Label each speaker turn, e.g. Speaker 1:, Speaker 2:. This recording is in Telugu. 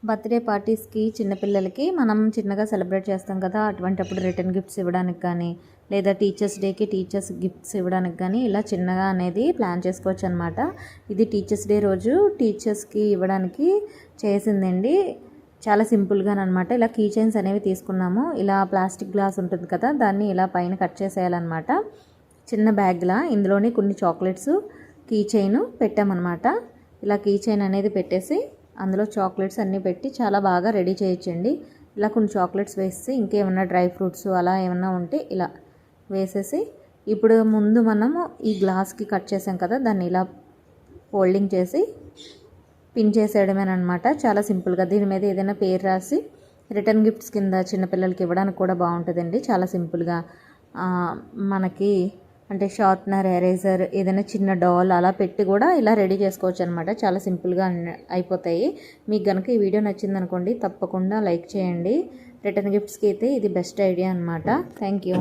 Speaker 1: బర్త్డే పార్టీస్కి చిన్నపిల్లలకి మనం చిన్నగా సెలబ్రేట్ చేస్తాం కదా, అటువంటిప్పుడు రిటర్న్ గిఫ్ట్స్ ఇవ్వడానికి కానీ లేదా టీచర్స్ డేకి టీచర్స్ గిఫ్ట్స్ ఇవ్వడానికి కానీ ఇలా చిన్నగా అనేది ప్లాన్ చేసుకోవచ్చు అనమాట. ఇది టీచర్స్ డే రోజు టీచర్స్కి ఇవ్వడానికి చేసిందండి. చాలా సింపుల్గా అనమాట. ఇలా కీ చైన్స్ అనేవి తీసుకున్నాము. ఇలా ప్లాస్టిక్ గ్లాస్ ఉంటుంది కదా, దాన్ని ఇలా పైన కట్ చేసేయాలన్నమాట. చిన్న బ్యాగ్లా ఇందులోని కొన్ని చాక్లెట్స్ కీ చైన్ పెట్టామన్నమాట. ఇలా కీ చైన్ అనేది పెట్టేసి అందులో చాక్లెట్స్ అన్నీ పెట్టి చాలా బాగా రెడీ చేయొచ్చండి. ఇలా కొన్ని చాక్లెట్స్ వేసి ఇంకేమన్నా డ్రై ఫ్రూట్స్ అలా ఏమన్నా ఉంటే ఇలా వేసేసి ఇప్పుడు ముందు మనము ఈ గ్లాస్కి కట్ చేసాం కదా, దాన్ని ఇలా ఫోల్డింగ్ చేసి పిన్ చేసేయడమేనమాట. చాలా సింపుల్గా దీని మీద ఏదైనా పేరు రాసి రిటర్న్ గిఫ్ట్స్ కింద చిన్నపిల్లలకి ఇవ్వడానికి కూడా బాగుంటుందండి. చాలా సింపుల్గా మనకి అంటే షార్ప్నర్, ఎరేజర్, ఏదైనా చిన్న డాల్ అలా పెట్టి కూడా ఇలా రెడీ చేసుకోవచ్చు అనమాట. చాలా సింపుల్గా అయిపోతాయి. మీకు కనుక ఈ వీడియో నచ్చిందనుకోండి తప్పకుండా లైక్ చేయండి. రిటర్న్ గిఫ్ట్స్కి అయితే ఇది బెస్ట్ ఐడియా అనమాట. Thank you.